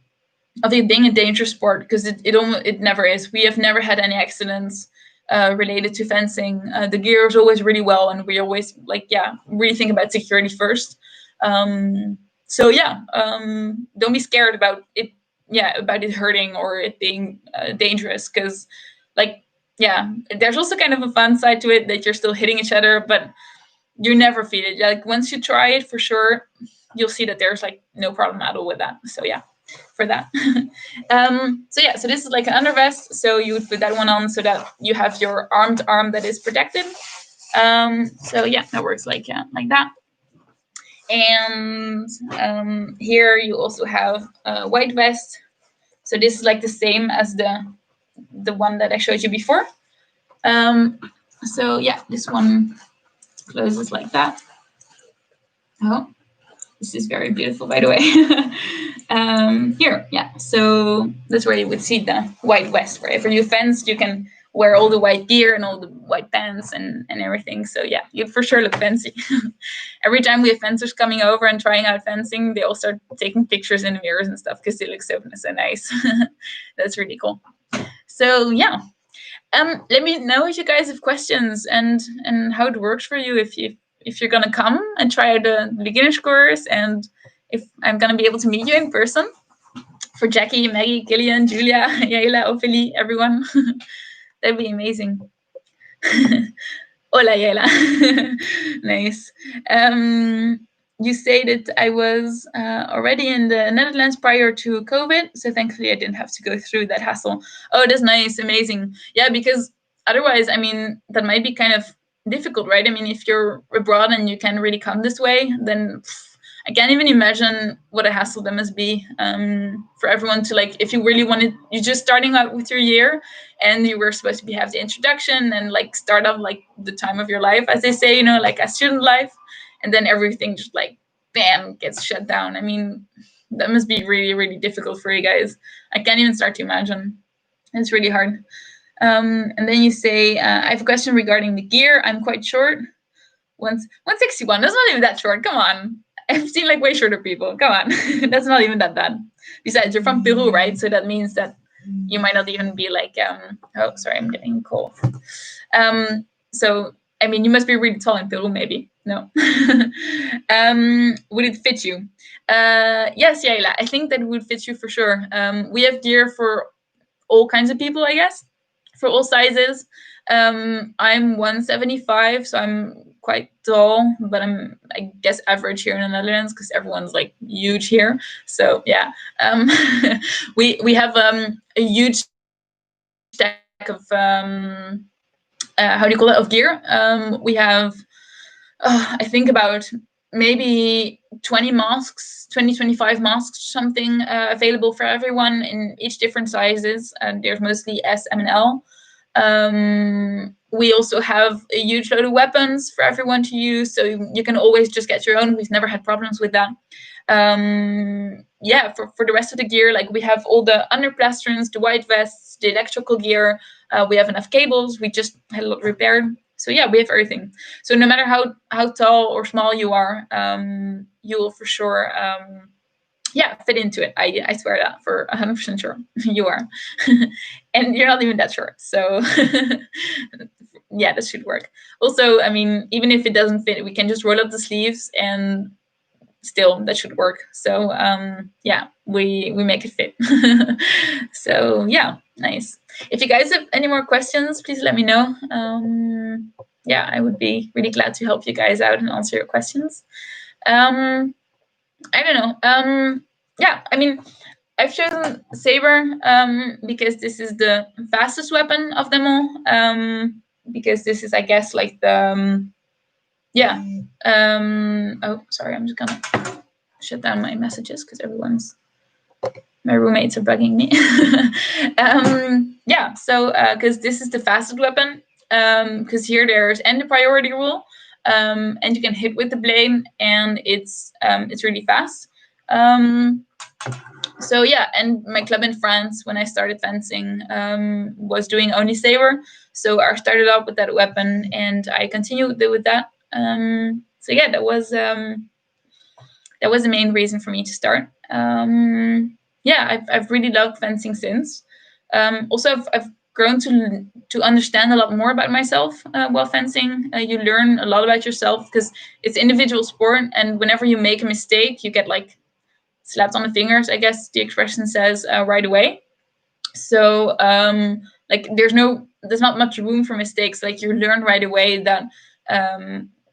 Of it being a dangerous sport, because it never is. We have never had any accidents. related to fencing. The gear is always really well, and we always really think about security first. So don't be scared about it. Yeah, about it hurting or it being dangerous, because there's also kind of a fun side to it that you're still hitting each other, but you never feel it. Like once you try it, for sure, you'll see that there's like no problem at all with that. So yeah, for that. So this is like an undervest. So you would put that one on so that you have your armed arm that is protected. That works like that. And here you also have a white vest. So this is like the same as the one that I showed you before. This one closes like that. Oh, this is very beautiful, by the way. Here, yeah. So that's where you would see the white vest. Wherever you fence, you can wear all the white gear and all the white pants and everything. So yeah, you for sure look fancy. Every time we have fencers coming over and trying out fencing, they all start taking pictures in the mirrors and stuff because they look so nice. That's really cool. So yeah. Let me know if you guys have questions and how it works for you, if you're gonna come and try the beginner's course, and if I'm gonna be able to meet you in person. For Jackie, Maggie, Gillian, Julia, Yaela, Ophelie, everyone. That'd be amazing. Hola, Yaela. Nice. You stated I was already in the Netherlands prior to COVID, so thankfully I didn't have to go through that hassle. Oh, that's nice, amazing. Yeah, because otherwise, I mean, that might be kind of difficult, right? I mean, if you're abroad and you can't really come this way, then I can't even imagine what a hassle that must be for everyone to, like, if you really wanted, you're just starting out with your year and you were supposed to have the introduction and like start off like the time of your life, as they say, you know, like a student life. And then everything just like, bam, gets shut down. I mean, that must be really, really difficult for you guys. I can't even start to imagine. It's really hard. And then you say, I have a question regarding the gear. I'm quite short. 161. That's not even that short. Come on. I've seen like way shorter people. Come on. That's not even that bad. Besides, you're from Peru, right? So that means that you might not even be like, oh, sorry, I'm getting a cold. So, I mean, you must be really tall in Peru, maybe. No. Would it fit you? Yes, Yaela, I think that would fit you for sure. We have gear for all kinds of people, I guess, for all sizes. I'm 175, so I'm quite tall, but I'm, I guess, average here in the Netherlands because everyone's like huge here. So yeah, we have a huge stack of how do you call it, of gear. We have I think about maybe 20 masks, 25 masks, something available for everyone in each different sizes. And there's mostly S, M, and L. We also have a huge load of weapons for everyone to use, so you can always just get your own. We've never had problems with that. For the rest of the gear, like we have all the underplastrons, the white vests, the electrical gear. We have enough cables. We just had a lot repaired. So yeah, we have everything. So no matter how tall or small you are, you will for sure fit into it. I swear that for 100% sure you are. And you're not even that short. So yeah, that should work. Also, I mean, even if it doesn't fit, we can just roll up the sleeves and still that should work. So we make it fit. So yeah, nice. If you guys have any more questions, please let me know. I would be really glad to help you guys out and answer your questions. I don't know. I mean, I've chosen Saber because this is the fastest weapon of them all. Because this is, I guess, like the oh, sorry, I'm just gonna shut down my messages because my roommates are bugging me. Because this is the fastest weapon. Because here there's the priority rule, and you can hit with the blade, and it's really fast. And my club in France, when I started fencing, was doing only Saber. So I started out with that weapon, and I continued with that. That was the main reason for me to start. I've really loved fencing since. Also, I've grown to understand a lot more about myself while fencing. You learn a lot about yourself because it's individual sport, and whenever you make a mistake, you get like slapped on the fingers, I guess the expression says, right away. So like there's not much room for mistakes. Like you learn right away that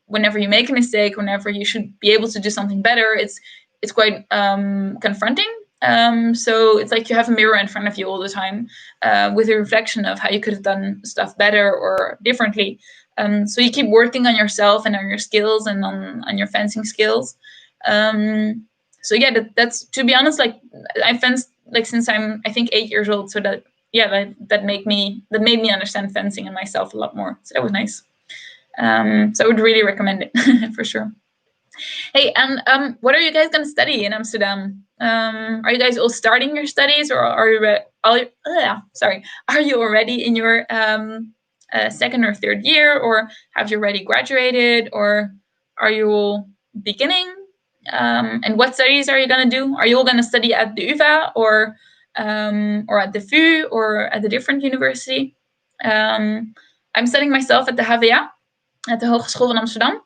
whenever you make a mistake, whenever you should be able to do something better, it's quite confronting. So it's like you have a mirror in front of you all the time with a reflection of how you could have done stuff better or differently. So you keep working on yourself and on your skills and on your fencing skills. So yeah, that's to be honest, like I fenced like since I'm I think 8 years old. So that yeah, that made me understand fencing and myself a lot more. So that was nice. So I would really recommend it for sure. Hey, and what are you guys going to study in Amsterdam? Are you guys all starting your studies, or are you are you already in your second or third year, or have you already graduated, or are you all beginning? And what studies are you going to do? Are you all going to study at the UvA or at the VU or at a different university? I'm studying myself at the HVA, at the Hogeschool van Amsterdam.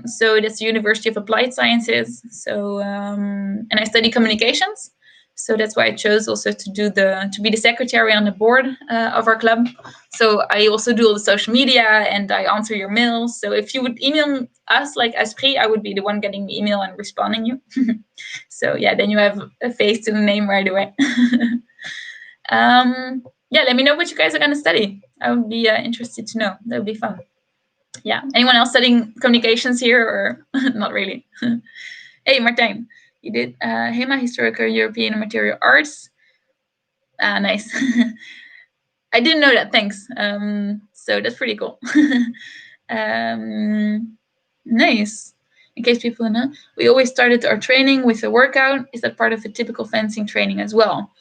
So that's the University of Applied Sciences. So and I study communications. So that's why I chose also to be the secretary on the board of our club. So I also do all the social media and I answer your mails. So if you would email us like Esprit, I would be the one getting the email and responding you. So yeah, then you have a face to the name right away. Yeah, let me know what you guys are going to study. I would be interested to know. That would be fun. Yeah. Anyone else studying communications here or not really? Hey, Martijn, you did HEMA, Historical European and Material Arts. Ah, nice. I didn't know that. Thanks. So that's pretty cool. Nice. In case people know, we always started our training with a workout. Is that part of a typical fencing training as well?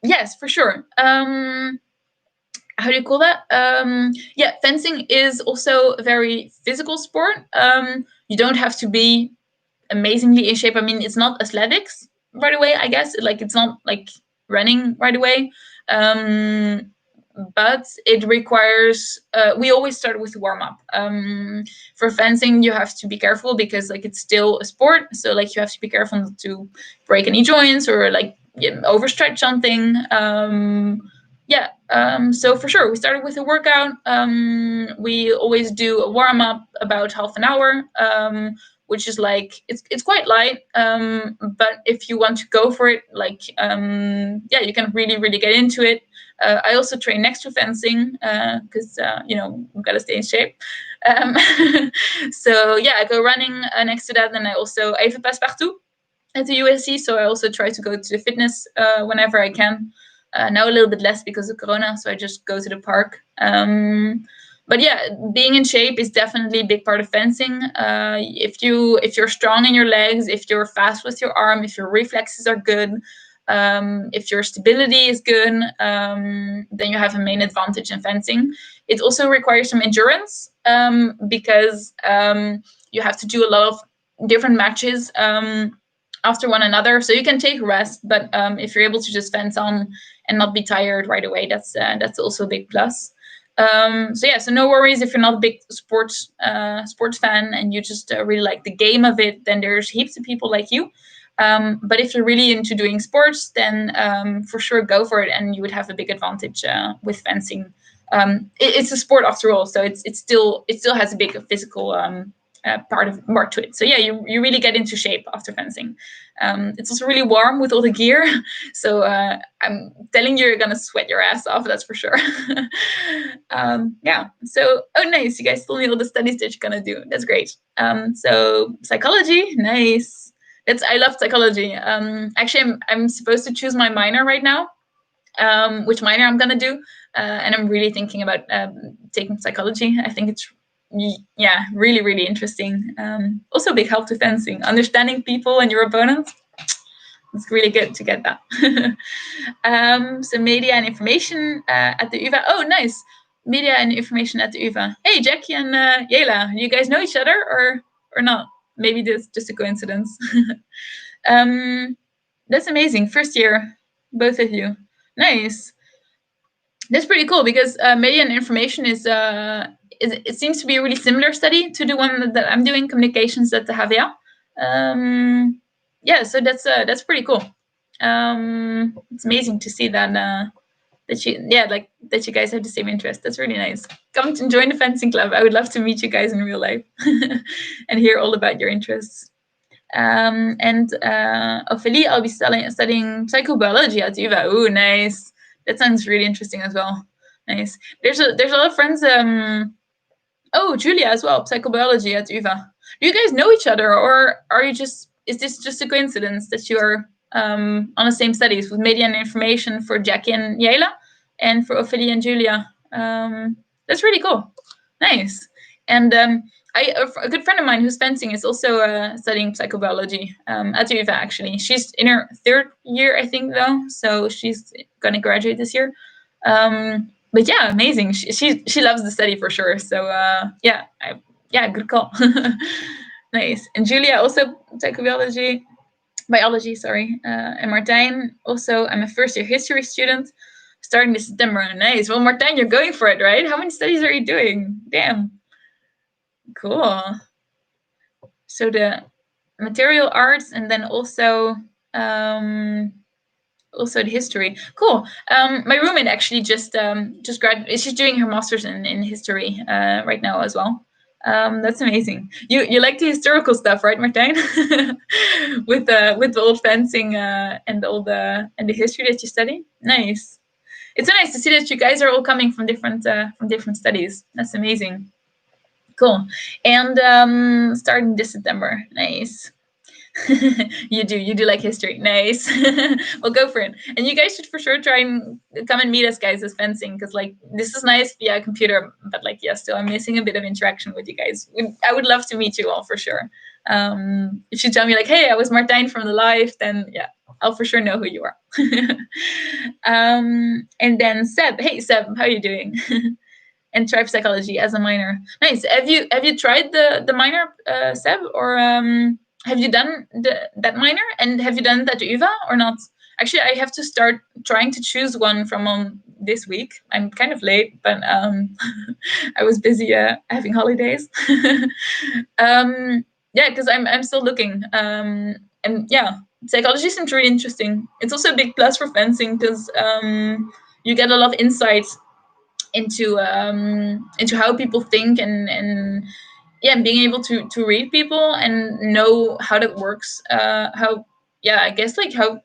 Yes, for sure. How do you call that? Yeah, fencing is also a very physical sport. You don't have to be amazingly in shape. I mean, it's not athletics right away, I guess. Like it's not like running right away. But it requires we always start with warm up. For fencing, you have to be careful because like it's still a sport. So like you have to be careful not to break any joints or like overstretch something. So for sure, we started with a workout. We always do a warm up about half an hour, which is like it's quite light. But if you want to go for it, like you can really get into it. I also train next to fencing because we've got to stay in shape. So yeah, I go running next to that, and I also even passe partout at the USC. So I also try to go to the fitness whenever I can. Now a little bit less because of Corona, so I just go to the park. But yeah, being in shape is definitely a big part of fencing. If you're strong in your legs, if you're fast with your arm, if your reflexes are good, if your stability is good, then you have a main advantage in fencing. It also requires some endurance because you have to do a lot of different matches after one another. So you can take rest, but if you're able to just fence on and not be tired right away, that's also a big plus. So no worries if you're not a big sports fan and you just really like the game of it, then there's heaps of people like you. But if you're really into doing sports, then for sure go for it, and you would have a big advantage with fencing. It's a sport after all, so it still has a big physical part to it. So yeah, you really get into shape after fencing. It's also really warm with all the gear, so I'm telling you, you're gonna sweat your ass off. That's for sure. Yeah. So nice, you guys told me all the studies that you're gonna do. That's great. So psychology, nice. I love psychology. Actually, I'm supposed to choose my minor right now. Which minor I'm gonna do, and I'm really thinking about taking psychology. I think it's really interesting. Also a big help to fencing, understanding people and your opponents. It's really good to get that. So media and information at the UvA. Oh, nice. Media and information at the UvA. Hey, Jackie and Yela, you guys know each other or not? Maybe this just a coincidence. That's amazing. First year, both of you. Nice. That's pretty cool because media and information is it seems to be a really similar study to the one that I'm doing, communications at the HVA. Yeah, so that's pretty cool. It's amazing to see that that you guys have the same interest. That's really nice. Come and join the fencing club. I would love to meet you guys in real life and hear all about your interests. And Ophélie, I'll be studying psychobiology at UvA. Ooh, nice. That sounds really interesting as well. Nice. There's a lot of friends. Oh, Julia as well, psychobiology at UvA. Do you guys know each other, or are you just? Is this just a coincidence that you are on the same studies with media and information for Jackie and Yela, and for Ophélie and Julia? That's really cool. Nice. And a good friend of mine who's fencing is also studying psychobiology at UvA. Actually, she's in her 3rd year, I think, though, so she's going to graduate this year. But yeah, amazing. She loves the study for sure. So yeah, good call. Nice. And Julia also biology, sorry. And Martijn also. I'm a 1st-year history student, starting this September. Nice. Well, Martijn, you're going for it, right? How many studies are you doing? Damn. Cool. So the material arts, and then also the history. Cool. My roommate actually just graduated. She's doing her master's in history right now as well. That's amazing. You like the historical stuff, right, Martijn? with the old fencing and all the history that you study. Nice. It's so nice to see that you guys are all coming from different studies. That's amazing. Cool. And starting this September. Nice. You do like history. Nice. Well, go for it. And you guys should for sure try and come and meet us guys as fencing, because like this is nice via computer, but like still I'm missing a bit of interaction with you guys. I would love to meet you all for sure. If you tell me like, hey, I was Martijn from the live, then yeah, I'll for sure know who you are. And then Seb. Hey Seb, how are you doing? And tribe psychology as a minor. Nice. Have you tried the minor, Seb, or have you done that minor, and have you done that UvA or not? Actually, I have to start trying to choose one from this week. I'm kind of late, but I was busy having holidays. Yeah, because I'm still looking. And yeah, psychology seems really interesting. It's also a big plus for fencing because you get a lot of insights into how people think, and yeah, being able to read people and know how that works. How I guess like how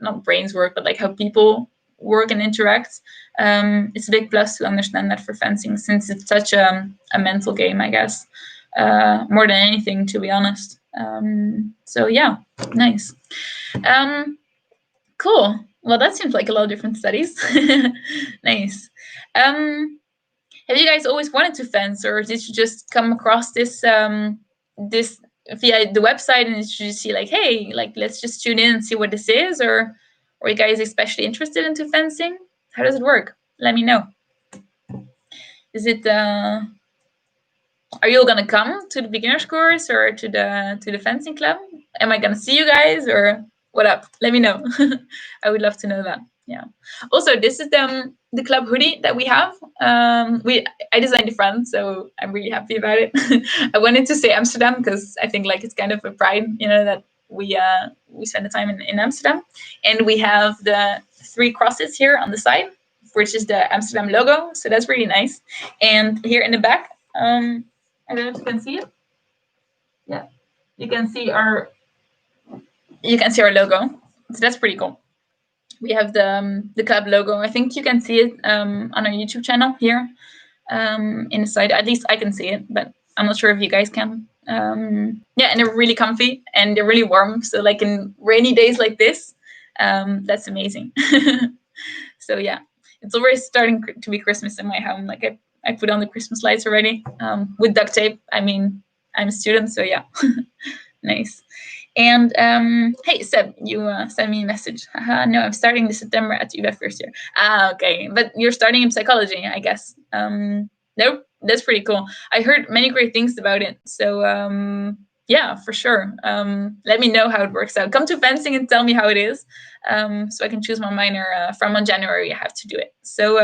not brains work, but like how people work and interact. It's a big plus to understand that for fencing, since it's such a mental game, I guess, more than anything, to be honest. So yeah, nice. Cool. Well, that seems like a lot of different studies. Nice. Have you guys always wanted to fence, or did you just come across this this via the website, and did you see like, hey, like let's just tune in and see what this is, or are you guys especially interested into fencing? How does it work? Let me know. Is it are you all gonna come to the beginners course or to the fencing club? Am I gonna see you guys, or what up? Let me know. I would love to know that. Yeah. Also, this is the club hoodie that we have. I designed the front, so I'm really happy about it. I wanted to say Amsterdam because I think like it's kind of a pride, that we spend the time in Amsterdam, and we have the 3 crosses here on the side, which is the Amsterdam logo. So that's really nice. And here in the back, I don't know if you can see it. Yeah, you can see our logo. So that's pretty cool. We have the club logo. I think you can see it on our YouTube channel here in the side. At least I can see it, but I'm not sure if you guys can. Yeah, and they're really comfy and they're really warm. So like in rainy days like this, that's amazing. So yeah, it's already starting to be Christmas in my home. Like I put on the Christmas lights already with duct tape. I mean, I'm a student, so yeah. Nice. And hey, Seb, you sent me a message. No, I'm starting this September at UvA 1st year. Okay. But you're starting in psychology, I guess. Nope, that's pretty cool. I heard many great things about it. So Yeah, for sure. Let me know how it works out. Come to fencing and tell me how it is, so I can choose my minor from on January. I have to do it. So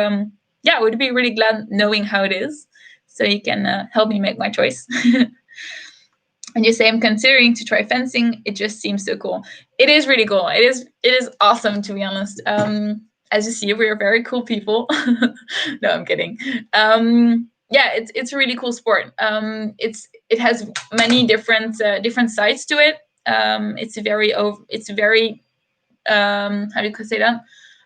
yeah, I would be really glad knowing how it is, so you can help me make my choice. And you say I'm considering to try fencing. It just seems so cool. It is really cool. It is awesome, to be honest. As you see, we are very cool people. No, I'm kidding. Yeah, it's a really cool sport. It has many different sides to it. It's very how do you say that?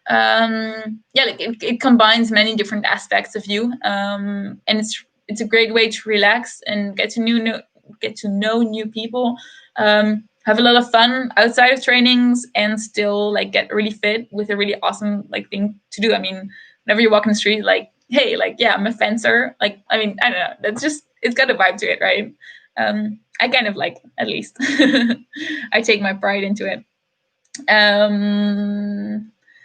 Yeah, like it combines many different aspects of you, and it's a great way to relax and get to know new people, have a lot of fun outside of trainings, and still like get really fit with a really awesome like thing to do. I mean, whenever you walk in the street, like, hey, like, yeah, I'm a fencer. Like, I mean, I don't know. That's just, it's got a vibe to it, right? I kind of like, at least. I take my pride into it.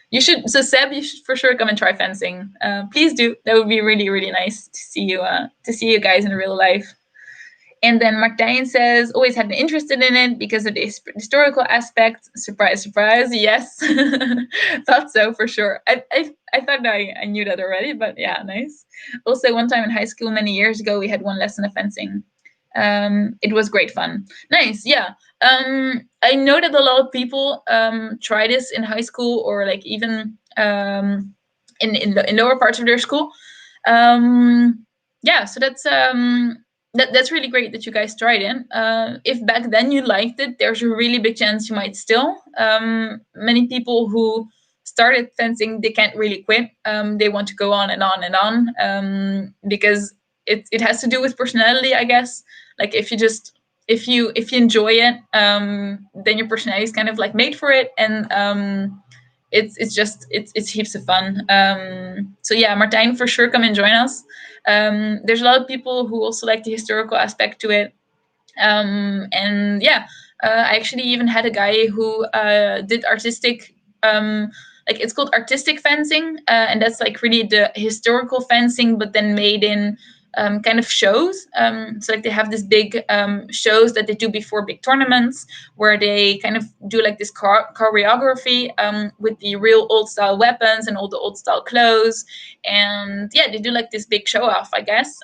You should, so Seb, you should for sure come and try fencing. Please do. That would be really, really nice to see you guys in real life. And then Martijn says, always had been interested in it because of the historical aspect. Surprise, surprise. Yes. Thought so for sure. I thought I knew that already, but yeah, nice. Also, one time in high school many years ago, we had one lesson of fencing. It was great fun. Nice. Yeah. I know that a lot of people try this in high school, or like even in lower parts of their school. Yeah, so that's really great that you guys tried it. If back then you liked it, there's a really big chance you might still. Many people who started fencing, they can't really quit. They want to go on and on and on, because it has to do with personality, I guess. Like if you enjoy it, then your personality is kind of like made for it, and it's heaps of fun. So yeah, Martijn, for sure, come and join us. There's a lot of people who also like the historical aspect to it. And yeah, I actually even had a guy who did artistic, like it's called artistic fencing, and that's like really the historical fencing, but then made in kind of shows. So like they have this big shows that they do before big tournaments, where they kind of do like this choreography with the real old style weapons and all the old style clothes, and yeah, they do like this big show off, I guess,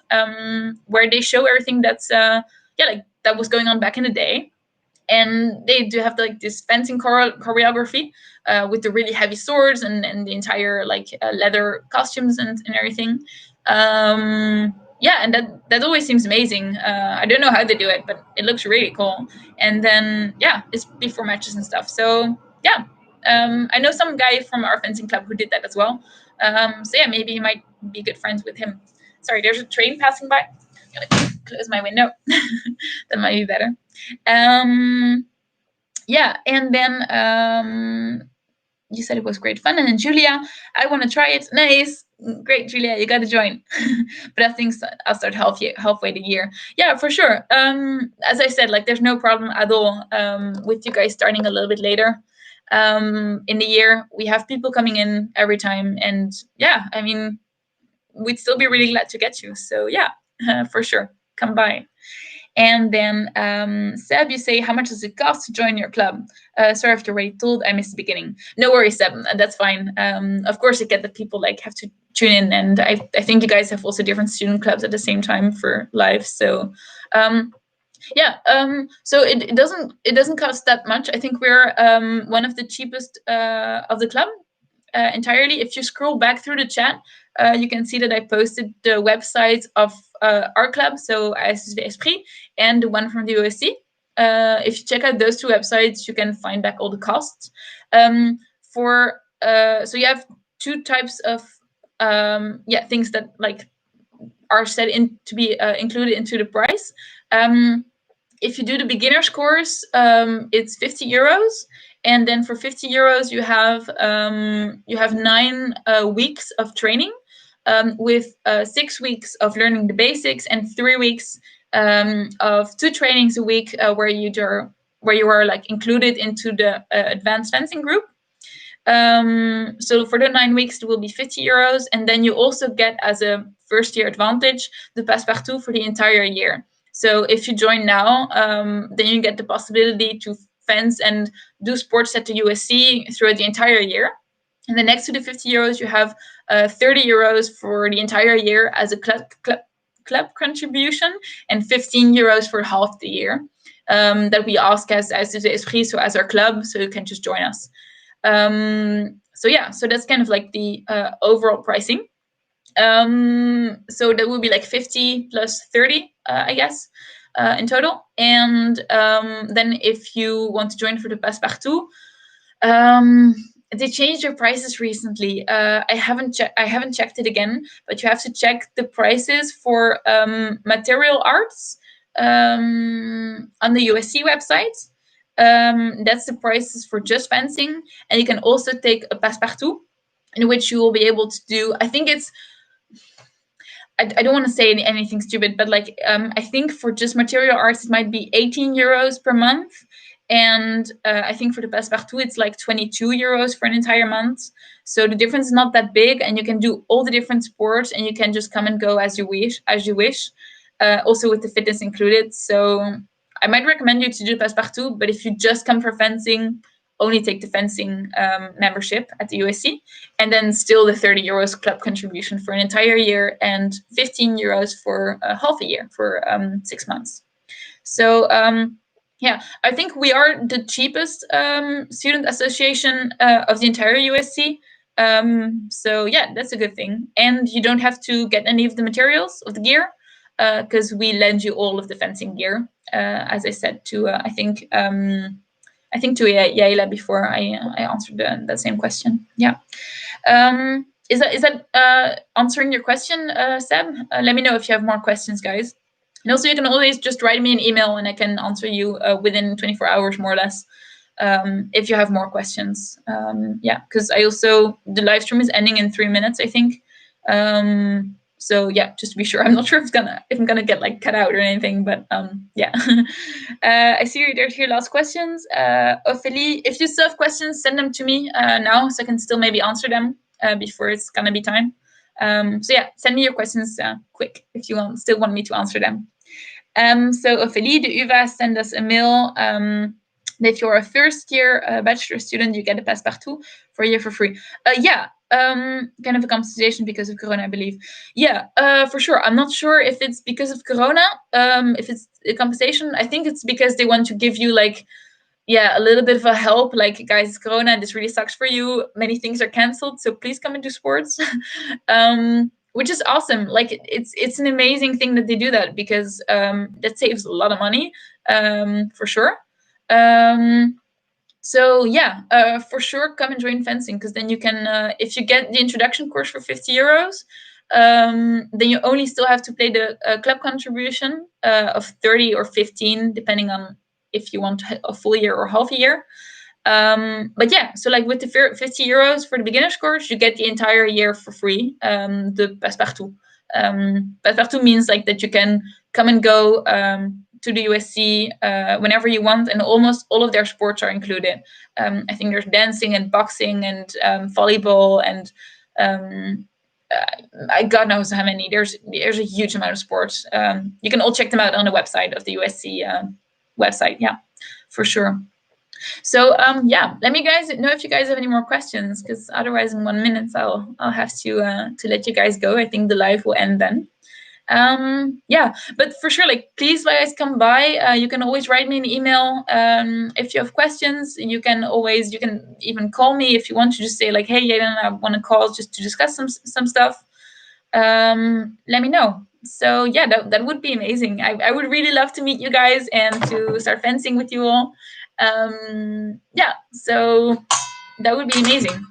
where they show everything that's yeah, like that was going on back in the day. And they do have like this fencing choreography with the really heavy swords and the entire like leather costumes and everything. Yeah, and that always seems amazing. I don't know how they do it, but it looks really cool. And then yeah, it's before matches and stuff. So yeah, I know some guy from our fencing club who did that as well. So yeah, maybe you might be good friends with him. Sorry, there's a train passing by. I'm gonna close my window. That might be better. Yeah, and then you said it was great fun. And then Julia, I want to try it. Nice, great, Julia, you got to join. But I think I'll start halfway the year. Yeah, for sure. As I said, like there's no problem at all with you guys starting a little bit later in the year. We have people coming in every time, and yeah, I mean, we'd still be really glad to get you. So yeah, for sure, come by. And then Seb, you say, how much does it cost to join your club? Sorry if you're already told, I missed the beginning. No worries, Seb, that's fine. Of course, I get that people like have to tune in, and I think you guys have also different student clubs at the same time for live. So yeah, so it doesn't cost that much. I think we're one of the cheapest of the club entirely. If you scroll back through the chat, you can see that I posted the websites of our club, so A.S.S.V Esprit, and the one from the OSC. If you check out those two websites, you can find back all the costs. So you have two types of things that like are set in to be included into the price. If you do the beginner's course, it's 50 euros. And then for 50 euros, you have 9 weeks of training, with 6 weeks of learning the basics and 3 weeks of 2 trainings a week, where you are like included into the advanced fencing group. So for the 9 weeks, it will be 50 euros. And then you also get, as a first year advantage, the passe-partout for the entire year. So if you join now, then you get the possibility to fence and do sports at the USC throughout the entire year. And then next to the 50 euros, you have 30 euros for the entire year as a club contribution, and 15 euros for half the year that we ask as ASSV Esprit, so as our club, so you can just join us. So yeah, so that's kind of like the overall pricing. So that would be like 50 plus 30, I guess, in total. And then if you want to join for the Passepartout, they changed their prices recently. I haven't checked it again, but you have to check the prices for material arts on the USC website. That's the prices for just fencing, and you can also take a Passepartout, in which you will be able to do. I think it's. I don't want to say anything stupid, but like I think for just material arts it might be 18 euros per month, and I think for the Passepartout it's like 22 euros for an entire month. So the difference is not that big, and you can do all the different sports, and you can just come and go as you wish. Also with the fitness included. So I might recommend you to do Passepartout, but if you just come for fencing, only take the fencing membership at the USC, and then still the 30 euros club contribution for an entire year, and 15 euros for half a year for 6 months. So yeah, I think we are the cheapest student association of the entire USC. So yeah, that's a good thing. And you don't have to get any of the materials of the gear, because we lend you all of the fencing gear, as I said to I think to Yaela before I answered that same question. Yeah. Is that answering your question, Seb? Let me know if you have more questions, guys. And also, you can always just write me an email, and I can answer you within 24 hours, more or less, if you have more questions. Yeah, because the live stream is ending in 3 minutes, I think. So yeah, just to be sure. I'm not sure if I'm gonna get like cut out or anything, but yeah. I see there's here last questions. Ophélie, if you still have questions, send them to me now, so I can still maybe answer them before it's gonna be time. So yeah, send me your questions quick if you still want me to answer them. So Ophélie de UvA send us a mail. If you're a first year bachelor student, you get a Passepartout for a year for free. Yeah, kind of a compensation because of Corona, I believe. Yeah, for sure. I'm not sure if it's because of Corona, if it's a compensation. I think it's because they want to give you like, yeah, a little bit of a help. Like, guys, it's Corona, this really sucks for you. Many things are canceled, so please come and do sports. Which is awesome. Like, it's an amazing thing that they do that, because that saves a lot of money, for sure. So yeah, for sure, come and join fencing, because then you can, if you get the introduction course for 50 euros, then you only still have to pay the club contribution of 30 or 15, depending on if you want a full year or half a year. But yeah, so like with the 50 euros for the beginner's course, you get the entire year for free, the Passepartout. Passepartout means like that you can come and go to the USC whenever you want, and almost all of their sports are included. I think there's dancing and boxing and volleyball and God knows how many. There's a huge amount of sports. You can all check them out on the website of the USC website. Yeah, for sure. So yeah, let me guys know if you guys have any more questions, because otherwise in 1 minute I'll have to let you guys go. I think the live will end then. Yeah, but for sure, like, please guys come by. You can always write me an email if you have questions. You can even call me if you want to, just say like, hey, Yaden, I want to call just to discuss some stuff. Let me know. So yeah, that would be amazing. I would really love to meet you guys and to start fencing with you all. Yeah, so that would be amazing.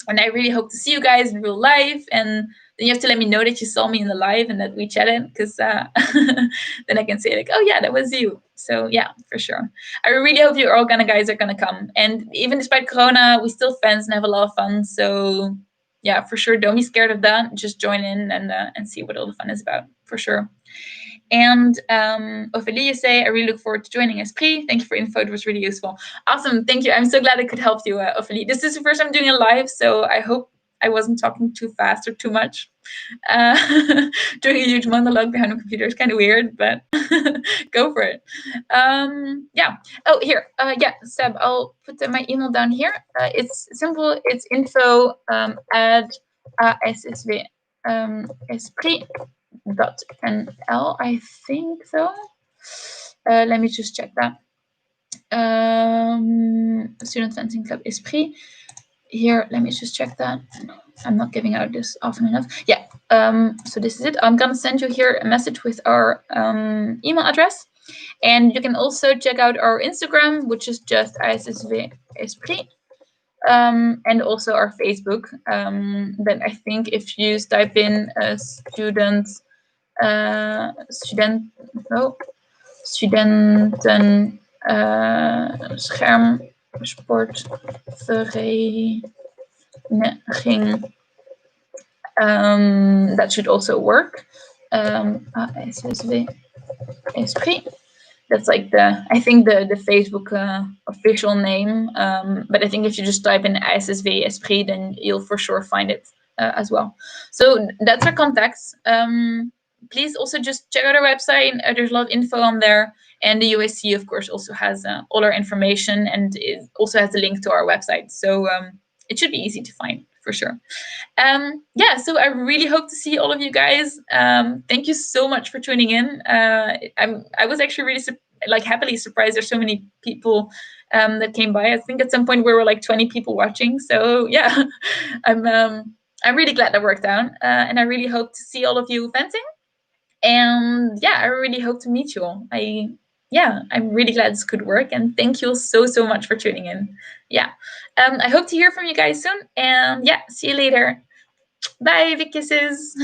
And I really hope to see you guys in real life. And then you have to let me know that you saw me in the live and that we chatted, because then I can say like, oh yeah, that was you. So yeah, for sure. I really hope you all guys are gonna come. And even despite Corona, we still fence and have a lot of fun. So yeah, for sure, don't be scared of that. Just join in and see what all the fun is about, for sure. And Ophélie, you say, I really look forward to joining Esprit. Thank you for info. It was really useful. Awesome. Thank you. I'm so glad I could help you, Ophélie. This is the first time doing a live, so I hope I wasn't talking too fast or too much. Doing a huge monologue behind a computer is kind of weird, but go for it. Yeah. Oh, here. Yeah, Seb, I'll put my email down here. It's simple. It's info at ASSV Esprit.nl, I think so. Let me just check that. Student Fencing Club Esprit. Here, let me just check that. I'm not giving out this often enough. Yeah, so this is it. I'm gonna send you here a message with our email address. And you can also check out our Instagram, which is just ASSV Esprit. And also our Facebook. That I think if you type in studenten schermsportvereniging, that should also work. A.S.S.V. Esprit. That's like I think the Facebook official name. But I think if you just type in A.S.S.V. Esprit, then you'll for sure find it as well. So that's our contacts. Please also just check out our website. There's a lot of info on there. And the UAC, of course, also has all our information, and it also has a link to our website. So it should be easy to find for sure. Yeah, so I really hope to see all of you guys. Thank you so much for tuning in. I was actually really happily surprised there's so many people that came by. I think at some point we were like 20 people watching. So yeah, I'm really glad that worked out, and I really hope to see all of you fencing. And yeah, I really hope to meet you all. I'm really glad this could work, and thank you so much for tuning in. Yeah, I hope to hear from you guys soon, and yeah, see you later. Bye, big kisses.